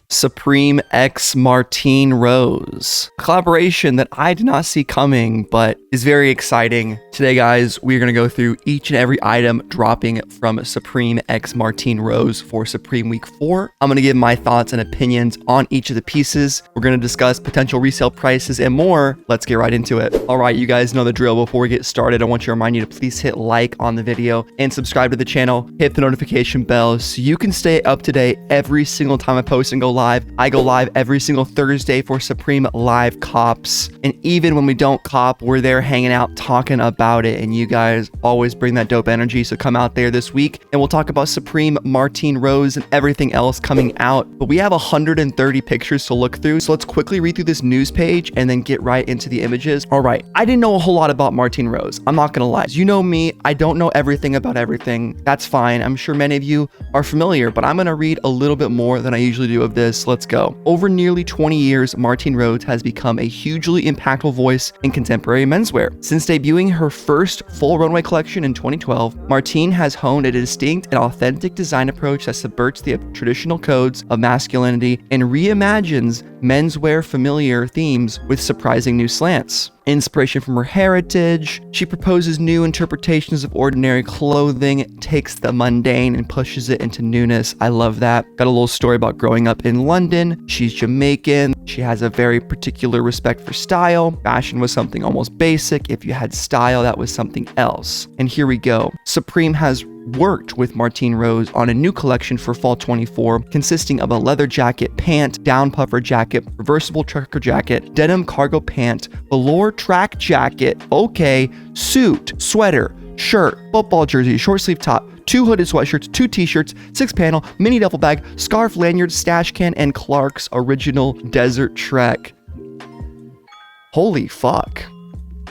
Supreme X Martine Rose. A collaboration that I did not see coming, but is very exciting. Today, guys, we're going to go through each and every item dropping from Supreme X Martine Rose for Supreme Week 4. I'm going to give my thoughts and opinions on each of the pieces. We're going to discuss potential resale prices and more. Let's get right into it. All right, you guys know the drill. Before we get started, I want to remind you to please hit like on the video and subscribe to the channel. Hit the notification bell so you can stay up to date every single time I post and go live. I go live every single Thursday for Supreme Live Cops. And even when we don't cop, we're there hanging out talking about it. And you guys always bring that dope energy. So come out there this week and we'll talk about Supreme Martine Rose and everything else coming out. But we have 130 pictures to look through. So let's quickly read through this news page and then get right into the images. All right. I didn't know a whole lot about Martine Rose. I'm not going to lie. You know me. I don't know everything about everything. That's fine. I'm sure many of you are familiar, but I'm going to read a little bit more than I usually do of this. Let's go. Over nearly 20 years, Martine Rose has become a hugely impactful voice in contemporary menswear. Since debuting her first full runway collection in 2012, Martine has honed a distinct and authentic design approach that subverts the traditional codes of masculinity and reimagines menswear familiar themes with surprising new slants. Inspiration from her heritage, she proposes new interpretations of ordinary clothing, takes the mundane and pushes it into newness. I love that. Got a little story about growing up in London. She's Jamaican. She has a very particular respect for style. Fashion was something almost basic. If you had style, that was something else. And here we go. Supreme has worked with Martine Rose on a new collection for fall 24, consisting of a leather jacket, pant, down puffer jacket, reversible trucker jacket, denim cargo pant, velour track jacket, okay, suit, sweater, shirt, football jersey, short sleeve top, 2 hooded sweatshirts, 2 t-shirts, 6 panel, mini duffel bag, scarf, lanyard, stash can, and Clark's original Desert Trek. Holy fuck.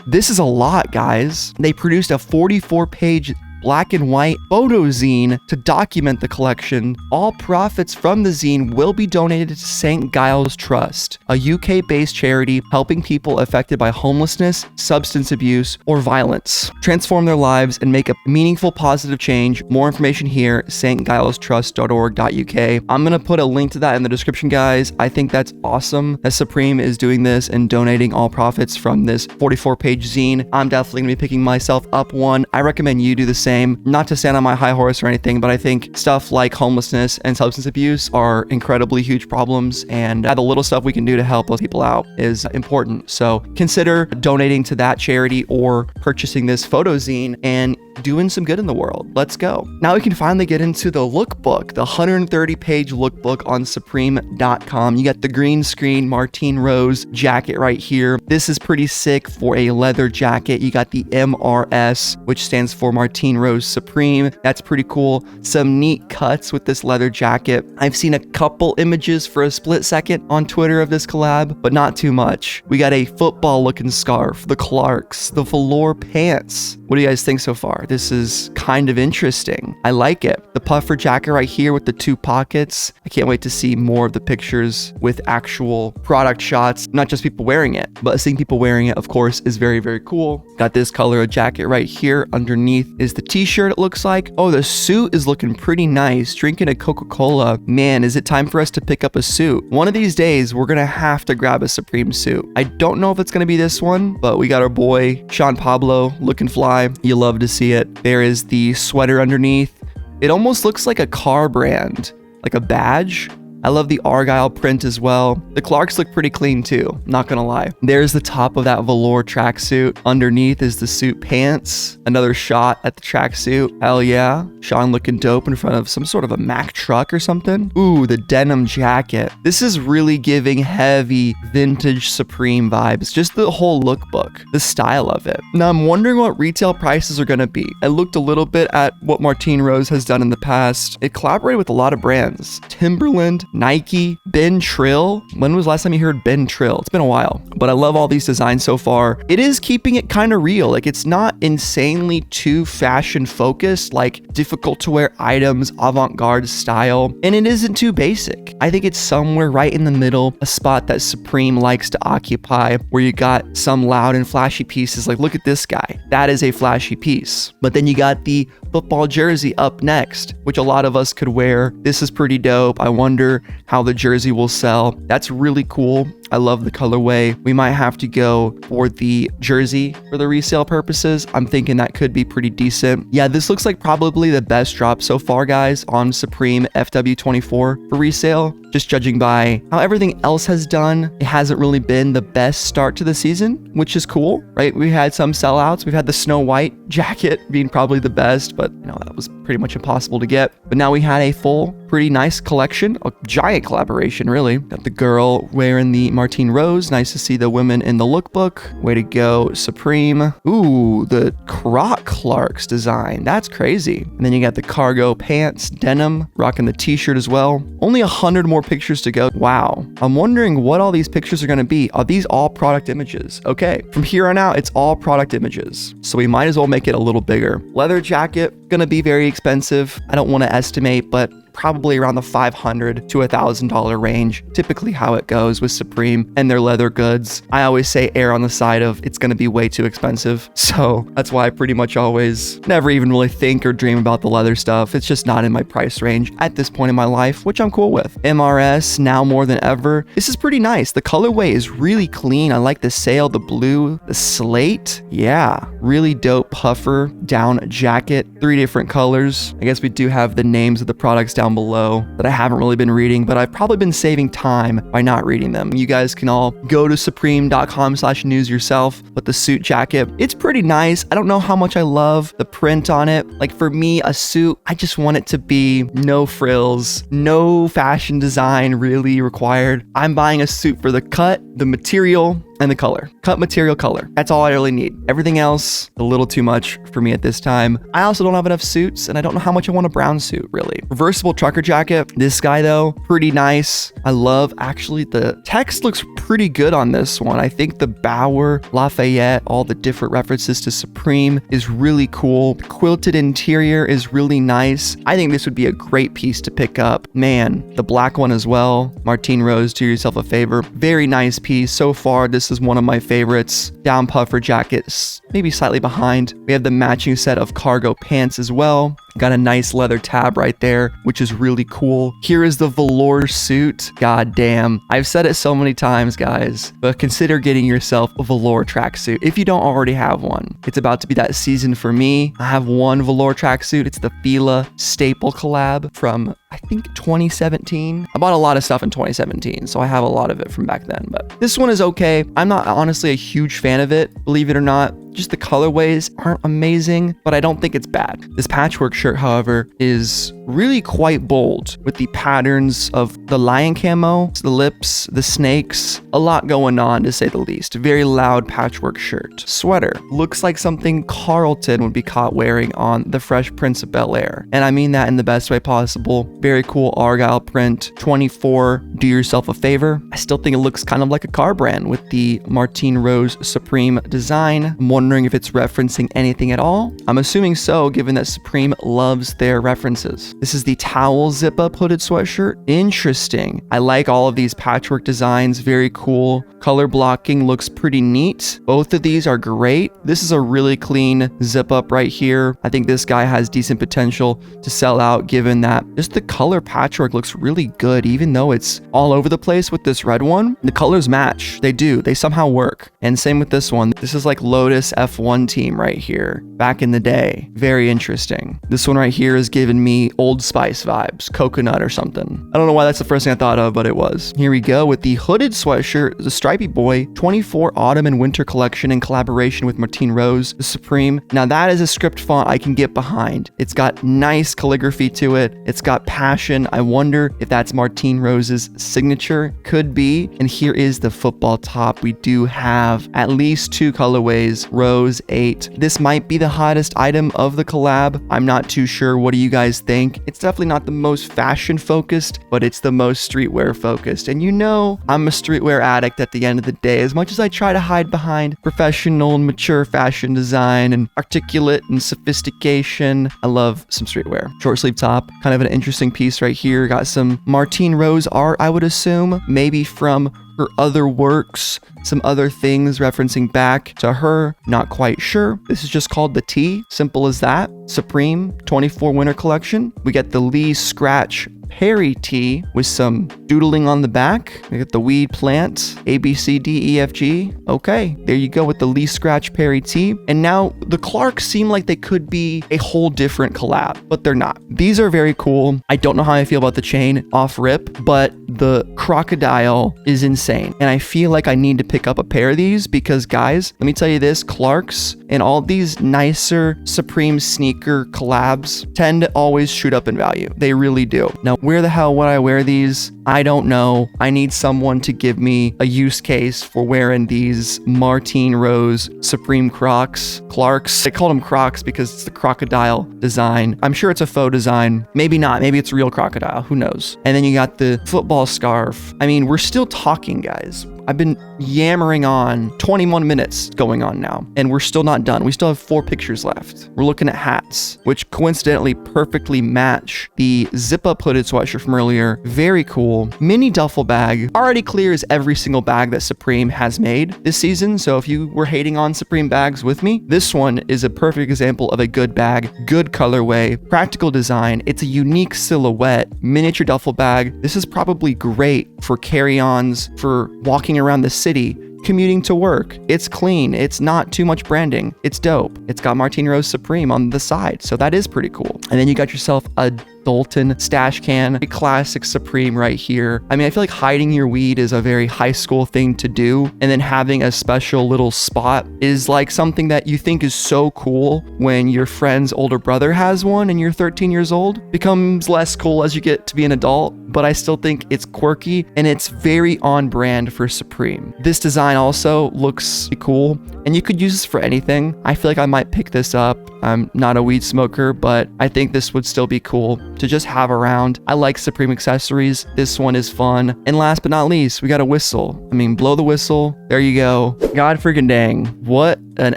This is a lot, guys. They produced a 44-page black and white photo zine to document the collection. All profits from the zine will be donated to St. Giles Trust, a UK-based charity helping people affected by homelessness, substance abuse, or violence transform their lives and make a meaningful positive change. More information here, stgilestrust.org.uk. I'm gonna put a link to that in the description, guys. I think that's awesome that Supreme is doing this and donating all profits from this 44-page zine. I'm definitely gonna be picking myself up one. I recommend you do the same. Not to stand on my high horse or anything, but I think stuff like homelessness and substance abuse are incredibly huge problems, and the little stuff we can do to help those people out is important. So consider donating to that charity or purchasing this photo zine and doing some good in the world. Let's go. Now we can finally get into the lookbook, the 130-page lookbook on supreme.com. You got the green screen Martine Rose jacket right here. This is pretty sick for a leather jacket. You got the MRS, which stands for Martine Rose Supreme. That's pretty cool. Some neat cuts with this leather jacket. I've seen a couple images for a split second on Twitter of this collab, but not too much. We got a football looking scarf, the Clarks, the velour pants. What do you guys think so far? This is kind of interesting. I like it. The puffer jacket right here with the 2 pockets. I can't wait to see more of the pictures with actual product shots, not just people wearing it, but seeing people wearing it, of course, is very, very cool. Got this color of jacket right here. Underneath is the t-shirt, it looks like. Oh, the suit is looking pretty nice. Drinking a Coca-Cola. Man, is it time for us to pick up a suit? One of these days, we're gonna have to grab a Supreme suit. I don't know if it's gonna be this one, but we got our boy, Sean Pablo, looking fly. You love to see it. There is the sweater underneath. It almost looks like a car brand, like a badge. I love the Argyle print as well. The Clarks look pretty clean too, not gonna lie. There's the top of that velour tracksuit. Underneath is the suit pants. Another shot at the tracksuit. Hell yeah. Sean looking dope in front of some sort of a Mack truck or something. Ooh, the denim jacket. This is really giving heavy vintage Supreme vibes. Just the whole lookbook, the style of it. Now I'm wondering what retail prices are gonna be. I looked a little bit at what Martine Rose has done in the past. It collaborated with a lot of brands. Timberland, Nike, Ben Trill. When was the last time you heard Ben Trill? It's been a while, but I love all these designs so far. It is keeping it kind of real. Like, it's not insanely too fashion focused, like difficult to wear items, avant-garde style, and it isn't too basic. I think it's somewhere right in the middle, a spot that Supreme likes to occupy, where you got some loud and flashy pieces. Like, look at this guy. That is a flashy piece. But then you got the football jersey up next, which a lot of us could wear. This is pretty dope. I wonder how the jersey will sell. That's really cool. I love the colorway. We might have to go for the jersey for the resale purposes. I'm thinking that could be pretty decent. Yeah, this looks like probably the best drop so far, guys, on Supreme FW24 for resale. Just judging by how everything else has done, it hasn't really been the best start to the season, which is cool, right? We had some sellouts. We've had the Snow White jacket being probably the best, but you know, that was pretty much impossible to get. But now we had a full, pretty nice collection, a giant collaboration, really. Got the girl wearing the Martine Rose. Nice to see the women in the lookbook. Way to go, Supreme. Ooh, the Croc Clarks design. That's crazy. And then you got the cargo pants, denim, rocking the t-shirt as well. Only 100 more pictures to go. Wow. I'm wondering what all these pictures are going to be. Are these all product images? Okay. From here on out, it's all product images. So we might as well make it a little bigger. Leather jacket, gonna be very expensive. I don't want to estimate, but probably around the $500 to $1,000 range, typically how it goes with Supreme and their leather goods. I always say err on the side of it's going to be way too expensive. So that's why I pretty much always never even really think or dream about the leather stuff. It's just not in my price range at this point in my life, which I'm cool with. MRS, now more than ever. This is pretty nice. The colorway is really clean. I like the sail, the blue, the slate. Yeah, really dope puffer down jacket. 3 different colors. I guess we do have the names of the products down below that I haven't really been reading, but I've probably been saving time by not reading them. You guys can all go to supreme.com/news yourself. But the suit jacket, it's pretty nice. I don't know how much I love the print on it. Like, for me, a suit, I just want it to be no frills, no fashion design really required. I'm buying a suit for the cut, the material, and the color. Cut, material, color. That's all I really need. Everything else, a little too much for me at this time. I also don't have enough suits, and I don't know how much I want a brown suit, really. Reversible trucker jacket. This guy, though, pretty nice. I love, actually, the text looks pretty good on this one. I think the Bauer, Lafayette, all the different references to Supreme is really cool. The quilted interior is really nice. I think this would be a great piece to pick up. Man, the black one as well. Martine Rose, do yourself a favor. Very nice piece. So far, this is one of my favorites. Down puffer jackets, maybe slightly behind. We have the matching set of cargo pants as well. Got a nice leather tab right there, which is really cool. Here is the velour suit. God damn. I've said it so many times, guys, but consider getting yourself a velour tracksuit if you don't already have one. It's about to be that season for me. I have one velour tracksuit. It's the Fila Staple collab from, I think, 2017. I bought a lot of stuff in 2017, so I have a lot of it from back then, but this one is okay. I'm not honestly a huge fan of it, believe it or not. Just the colorways aren't amazing, but I don't think it's bad. This patchwork shirt, however, is really quite bold with the patterns of the lion camo, the lips, the snakes, a lot going on to say the least. Very loud patchwork shirt. Sweater. Looks like something Carlton would be caught wearing on The Fresh Prince of Bel-Air. And I mean that in the best way possible. Very cool Argyle print. 24, do yourself a favor. I still think it looks kind of like a car brand with the Martine Rose Supreme design. I'm wondering if it's referencing anything at all. I'm assuming so, given that Supreme loves their references. This is the towel zip-up hooded sweatshirt. Interesting. I like all of these patchwork designs. Very cool. Color blocking looks pretty neat. Both of these are great. This is a really clean zip-up right here. I think this guy has decent potential to sell out, given that just the color patchwork looks really good, even though it's all over the place with this red one. The colors match. They do. They somehow work. And same with this one. This is like Lotus F1 team right here. Back in the day. Very interesting. This one right here is giving me Old Spice vibes. Coconut or something. I don't know why that's the first thing I thought of, but it was. Here we go with the hooded sweatshirt, the Stripey Boy 24 Autumn and Winter collection in collaboration with Martine Rose, the Supreme. Now that is a script font I can get behind. It's got nice calligraphy to it. It's got passion. I wonder if that's Martine Rose's signature. Could be. And here is the football top. We do have at least 2 colorways Rose 8. This might be the hottest item of the collab. I'm not too sure. What do you guys think? It's definitely not the most fashion focused, but it's the most streetwear focused. And you know, I'm a streetwear addict at the end of the day. As much as I try to hide behind professional and mature fashion design and articulate and sophistication, I love some streetwear. Short sleeve top, kind of an interesting piece right here. Got some Martine Rose art, I would assume, maybe from her other works, some other things referencing back to her, not quite sure. This is just called the T, simple as that. Supreme 24 winter collection. We get the Lee Scratch Perry tee with some doodling on the back. We get the weed plant, A, B, C, D, E, F, G. Okay, there you go with the Lee Scratch Perry tee. And now the Clarks seem like they could be a whole different collab, but they're not. These are very cool. I don't know how I feel about the chain off rip, but the crocodile is insane. And I feel like I need to pick up a pair of these because, guys, let me tell you this, Clarks and all these nicer Supreme sneaker collabs tend to always shoot up in value. They really do. Now, where the hell would I wear these? I don't know. I need someone to give me a use case for wearing these Martine Rose Supreme Crocs. Clarks. I called them Crocs because it's the crocodile design. I'm sure it's a faux design. Maybe not. Maybe it's real crocodile. Who knows? And then you got the football scarf. I mean, we're still talking, guys. I've been yammering on 21 minutes going on now, and we're still not done. We still have 4 pictures left. We're looking at hats, which coincidentally perfectly match the zip-up hooded sweatshirt from earlier. Very cool. Mini duffel bag. Already clears every single bag that Supreme has made this season, so if you were hating on Supreme bags with me, this one is a perfect example of a good bag, good colorway, practical design. It's a unique silhouette, miniature duffel bag. This is probably great for carry-ons, for walking around the city, commuting to work. It's clean. It's not too much branding. It's dope. It's got Martine Rose Supreme on the side, so that is pretty cool. And then you got yourself a Dalton stash can, a classic Supreme right here. I mean, I feel like hiding your weed is a very high school thing to do, and then having a special little spot is like something that you think is so cool when your friend's older brother has one and you're 13 years old. Becomes less cool as you get to be an adult, but I still think it's quirky and it's very on brand for Supreme. This design also looks cool, and you could use this for anything. I feel like I might pick this up. I'm not a weed smoker, but I think this would still be cool to just have around. I like Supreme accessories. This one is fun. And last but not least, we got a whistle. I mean, blow the whistle. There you go. God freaking dang. What an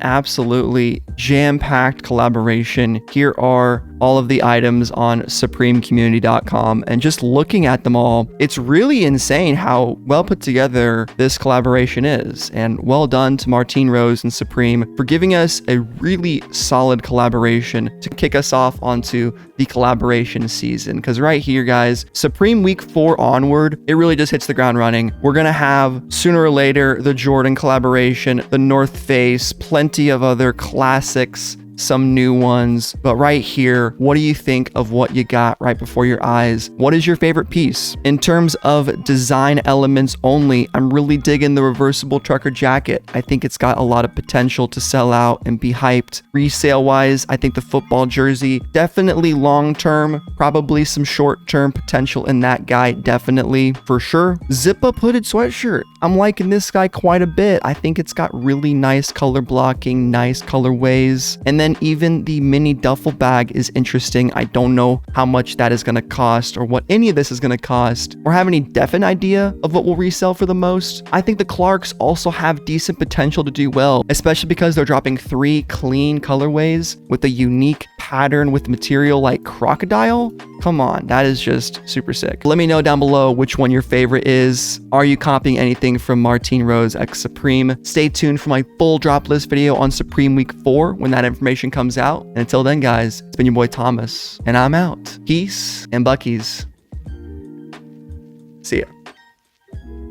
absolutely jam-packed collaboration. Here are all of the items on supremecommunity.com, and just looking at them all, it's really insane how well put together this collaboration is. And well done to Martine Rose and Supreme for giving us a really solid collaboration to kick us off onto the collaboration season. Because right here, guys, Supreme week 4 onward, it really just hits the ground running. We're gonna have sooner or later the Jordan collaboration, the North Face, plenty of other classics, some new ones. But right here, what do you think of what you got right before your eyes? What is your favorite piece? In terms of design elements only, I'm really digging the reversible trucker jacket. I think it's got a lot of potential to sell out and be hyped. Resale wise, I think the football jersey, definitely long term, probably some short term potential in that guy, definitely for sure. Zip up hooded sweatshirt. I'm liking this guy quite a bit. I think it's got really nice color blocking, nice colorways. And then even the mini duffel bag is interesting. I don't know how much that is going to cost or what any of this is going to cost or have any definite idea of what will resell for the most. I think the Clarks also have decent potential to do well, especially because they're dropping 3 clean colorways with a unique pattern with material like crocodile. Come on, that is just super sick. Let me know down below which one your favorite is. Are you copying anything from Martine Rose x Supreme? Stay tuned for my full drop list video on Supreme week 4 when that information comes out. And until then, guys, it's been your boy Thomas, and I'm out. Peace and Buckies. See ya.